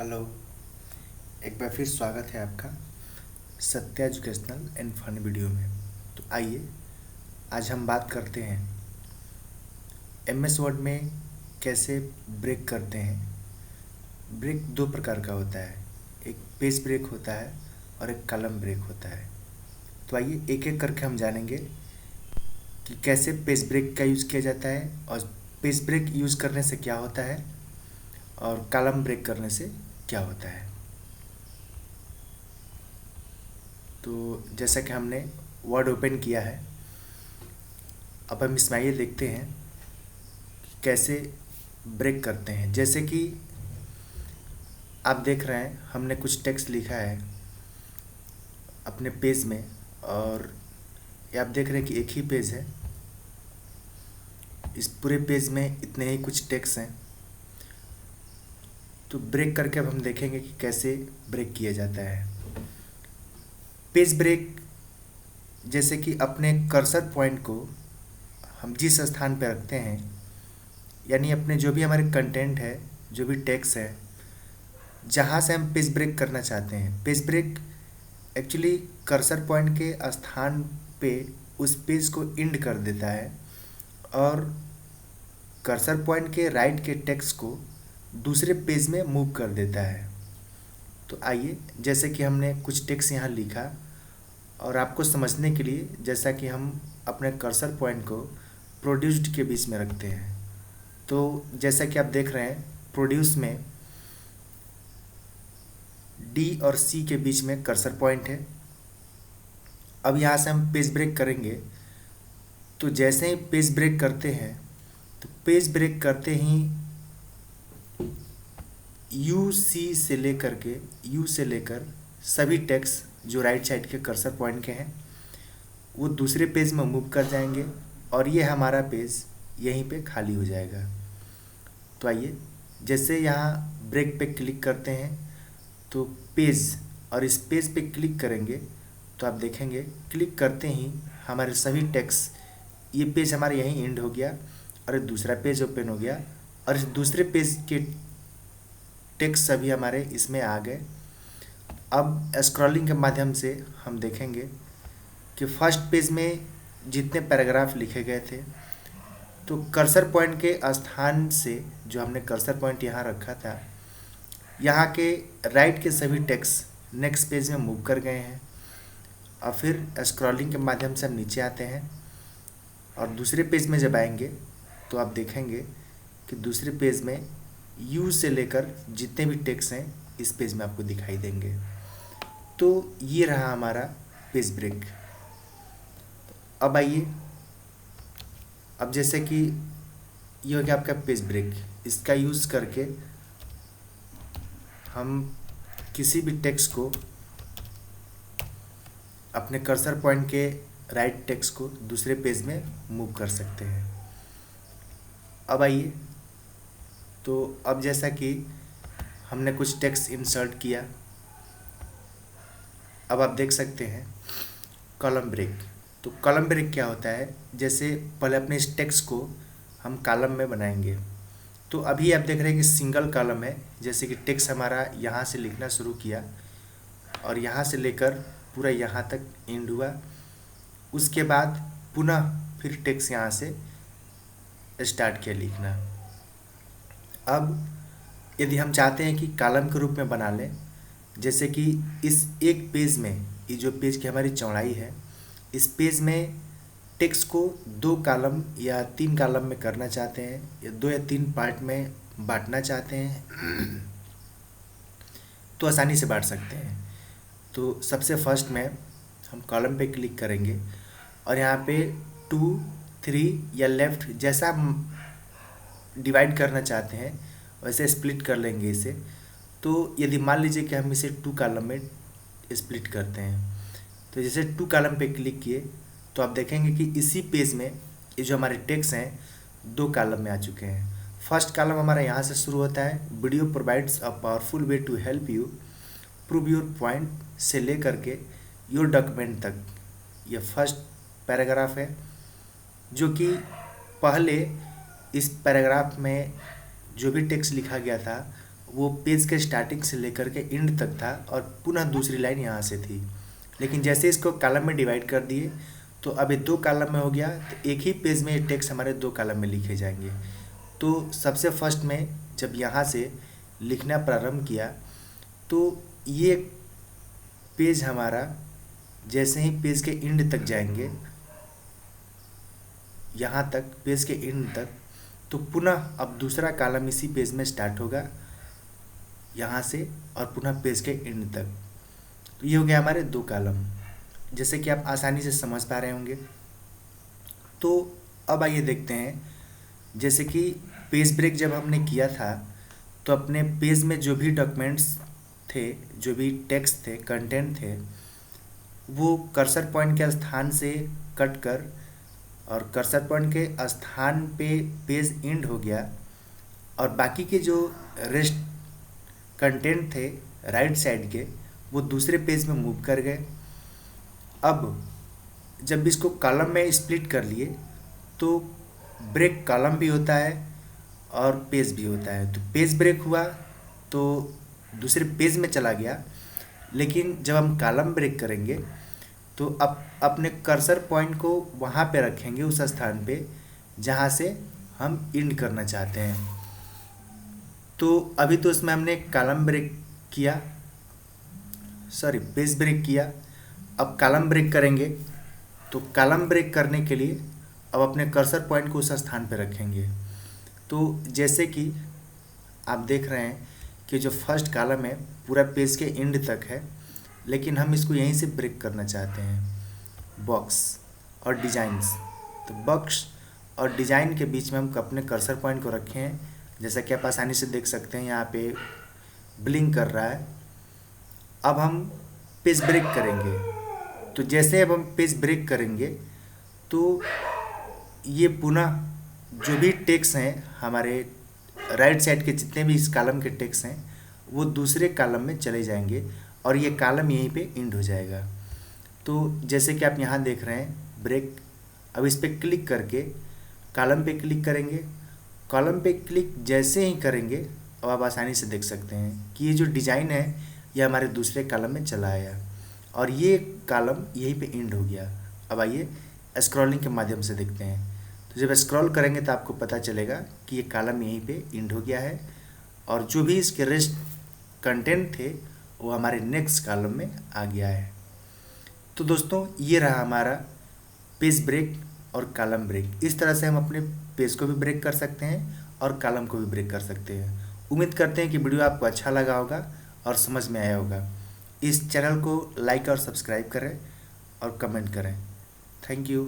Hello. एक बार फिर स्वागत है आपका Satya educational and fun video में। तो आइए आज हम बात करते हैं एमएस वर्ड में कैसे ब्रेक करते हैं। ब्रेक दो प्रकार का होता है, एक पेज ब्रेक होता है और एक कॉलम ब्रेक होता है। तो आइए एक एक करके हम जानेंगे कि कैसे पेज ब्रेक का यूज़ किया जाता है और पेज ब्रेक यूज़ करने से क्या होता है और कॉलम ब्रेक करने से क्या होता है। तो जैसा कि हमने वर्ड ओपन किया है, अब हम इसमें आइए देखते हैं कि कैसे ब्रेक करते हैं। जैसे कि आप देख रहे हैं हमने कुछ टेक्स्ट लिखा है अपने पेज में, और ये आप देख रहे हैं कि एक ही पेज है। इस पूरे पेज में इतने ही कुछ टेक्स्ट हैं। तो ब्रेक करके अब हम देखेंगे कि कैसे ब्रेक किया जाता है। पेज ब्रेक जैसे कि अपने कर्सर पॉइंट को हम जिस स्थान पर रखते हैं, यानी अपने जो भी हमारे कंटेंट है, जो भी टेक्स्ट है, जहाँ से हम पेज ब्रेक करना चाहते हैं। Page break actually cursor point के स्थान पे उस पेज को एंड कर देता है और कर्सर पॉइंट के राइट के टेक्स्ट को दूसरे पेज में मूव कर देता है। तो आइए, जैसे कि हमने कुछ टेक्स्ट यहाँ लिखा और आपको समझने के लिए, जैसा कि हम अपने कर्सर पॉइंट को प्रोड्यूस्ड के बीच में रखते हैं। तो जैसा कि आप देख रहे हैं प्रोड्यूस में डी और सी के बीच में कर्सर पॉइंट है। अब यहाँ से हम पेज ब्रेक करेंगे। तो जैसे ही पेज ब्रेक करते हैं, तो पेज ब्रेक करते ही यू से लेकर सभी टेक्स्ट जो राइट साइड के कर्सर पॉइंट के हैं वो दूसरे पेज में मूव कर जाएंगे और ये हमारा पेज यहीं पे खाली हो जाएगा। तो आइए, जैसे यहाँ ब्रेक पे क्लिक करते हैं तो पेज, और इस पेज पे क्लिक करेंगे तो आप देखेंगे क्लिक करते ही हमारे सभी टेक्स्ट, ये पेज हमारे यहीं एंड हो गया और एक दूसरा पेज ओपन हो गया और इस दूसरे पेज के टेक्स्ट सभी हमारे इसमें आ गए। अब स्क्रॉलिंग के माध्यम से हम देखेंगे कि फर्स्ट पेज में जितने पैराग्राफ लिखे गए थे, तो कर्सर पॉइंट के स्थान से जो हमने कर्सर पॉइंट यहाँ रखा था, यहाँ के राइट के सभी टेक्स्ट नेक्स्ट पेज में मूव कर गए हैं। और फिर स्क्रॉलिंग के माध्यम से हम नीचे आते हैं और दूसरे पेज में जब आएंगे तो आप देखेंगे कि दूसरे पेज में यू से लेकर जितने भी टेक्स्ट हैं इस पेज में आपको दिखाई देंगे। तो ये रहा हमारा पेज ब्रेक। अब आइए, अब जैसे कि ये हो गया आपका पेज ब्रेक। इसका यूज़ करके हम किसी भी टेक्स्ट को, अपने कर्सर पॉइंट के राइट टेक्स्ट को दूसरे पेज में मूव कर सकते हैं। अब आइए, तो अब जैसा कि हमने कुछ टेक्स्ट इंसर्ट किया, अब आप देख सकते हैं कॉलम ब्रेक। तो कॉलम ब्रेक क्या होता है, जैसे पहले अपने इस टेक्स्ट को हम कॉलम में बनाएंगे। तो अभी आप देख रहे हैं कि सिंगल कॉलम है, जैसे कि टेक्स्ट हमारा यहाँ से लिखना शुरू किया और यहाँ से लेकर पूरा यहाँ तक एंड हुआ। उसके बाद पुनः फिर टेक्स्ट यहाँ से स्टार्ट किया लिखना। अब यदि हम चाहते हैं कि कॉलम के रूप में बना लें, जैसे कि इस एक पेज में, ये जो पेज की हमारी चौड़ाई है, इस पेज में टेक्स्ट को 2 कॉलम या 3 कॉलम में करना चाहते हैं या 2 या 3 पार्ट में बांटना चाहते हैं तो आसानी से बांट सकते हैं। तो सबसे फर्स्ट में हम कॉलम पे क्लिक करेंगे और यहाँ पे 2, 3 या लेफ़्ट जैसा हम डिवाइड करना चाहते हैं वैसे स्प्लिट कर लेंगे इसे। तो यदि मान लीजिए कि हम इसे 2 कॉलम में स्प्लिट करते हैं, तो जैसे 2 कॉलम पे क्लिक किए तो आप देखेंगे कि इसी पेज में ये जो हमारे टेक्स्ट हैं 2 कॉलम में आ चुके हैं। फर्स्ट कॉलम हमारा यहाँ से शुरू होता है, video provides a powerful way to help you prove your point, से लेकर के योर डॉक्यूमेंट तक। ये फर्स्ट पैराग्राफ है, जो कि पहले इस पैराग्राफ में जो भी टेक्स्ट लिखा गया था वो पेज के स्टार्टिंग से लेकर के एंड तक था और पुनः दूसरी लाइन यहाँ से थी। लेकिन जैसे इसको कॉलम में डिवाइड कर दिए तो अब ये 2 कॉलम में हो गया, तो एक ही पेज में ये टेक्स्ट हमारे 2 कॉलम में लिखे जाएंगे। तो सबसे फर्स्ट में जब यहाँ से लिखना प्रारंभ किया तो ये पेज हमारा जैसे ही पेज के एंड तक जाएंगे, यहाँ तक पेज के एंड तक, तो पुनः अब दूसरा कॉलम इसी पेज में स्टार्ट होगा यहाँ से और पुनः पेज के एंड तक। तो ये हो गया हमारे 2 कॉलम, जैसे कि आप आसानी से समझ पा रहे होंगे। तो अब आइए देखते हैं, जैसे कि पेज ब्रेक जब हमने किया था तो अपने पेज में जो भी डॉक्यूमेंट्स थे, जो भी टेक्स्ट थे, कंटेंट थे, वो कर्सर पॉइंट के स्थान से कट कर और कर्सर पॉइंट के स्थान पे पेज एंड हो गया और बाकी के जो रेस्ट कंटेंट थे राइट साइड के वो दूसरे पेज में मूव कर गए। अब जब इसको कॉलम में स्प्लिट कर लिए तो ब्रेक कॉलम भी होता है और पेज भी होता है। तो पेज ब्रेक हुआ तो दूसरे पेज में चला गया, लेकिन जब हम कॉलम ब्रेक करेंगे तो अब अपने कर्सर पॉइंट को वहाँ पे रखेंगे, उस स्थान पे जहाँ से हम एंड करना चाहते हैं। तो अभी तो इसमें हमने कॉलम ब्रेक किया, पेज ब्रेक किया। अब कॉलम ब्रेक करेंगे तो कॉलम ब्रेक करने के लिए अब अपने कर्सर पॉइंट को उस स्थान पे रखेंगे। तो जैसे कि आप देख रहे हैं कि जो फर्स्ट कॉलम है पूरा पेज के एंड तक है, लेकिन हम इसको यहीं से ब्रेक करना चाहते हैं, बॉक्स और डिजाइन्स। तो बॉक्स और डिजाइन के बीच में हम अपने कर्सर पॉइंट को रखे हैं, जैसा कि आप आसानी से देख सकते हैं यहाँ पे ब्लिंक कर रहा है। अब हम पेज ब्रेक करेंगे, तो जैसे अब हम पेज ब्रेक करेंगे तो ये पुनः जो भी टेक्स्ट हैं हमारे राइट साइड के, जितने भी इस कॉलम के टेक्स्ट हैं वो दूसरे कॉलम में चले जाएंगे और ये कॉलम यहीं पे एंड हो जाएगा। तो जैसे कि आप यहाँ देख रहे हैं ब्रेक, अब इस पर क्लिक करके कॉलम पे क्लिक करेंगे। कॉलम पे क्लिक जैसे ही करेंगे अब आप आसानी से देख सकते हैं कि ये जो डिज़ाइन है ये हमारे दूसरे कॉलम में चला आया और ये कॉलम यहीं पे एंड हो गया। अब आइए स्क्रॉलिंग के माध्यम से देखते हैं। तो जब स्क्रॉल करेंगे तो आपको पता चलेगा कि ये कॉलम यहीं पे एंड हो गया है और जो भी इसके रेस्ट कंटेंट थे वो हमारे नेक्स्ट कॉलम में आ गया है। तो दोस्तों ये रहा हमारा पेज ब्रेक और कॉलम ब्रेक। इस तरह से हम अपने पेज को भी ब्रेक कर सकते हैं और कॉलम को भी ब्रेक कर सकते हैं। उम्मीद करते हैं कि वीडियो आपको अच्छा लगा होगा और समझ में आया होगा। इस चैनल को लाइक और सब्सक्राइब करें और कमेंट करें। Thank you.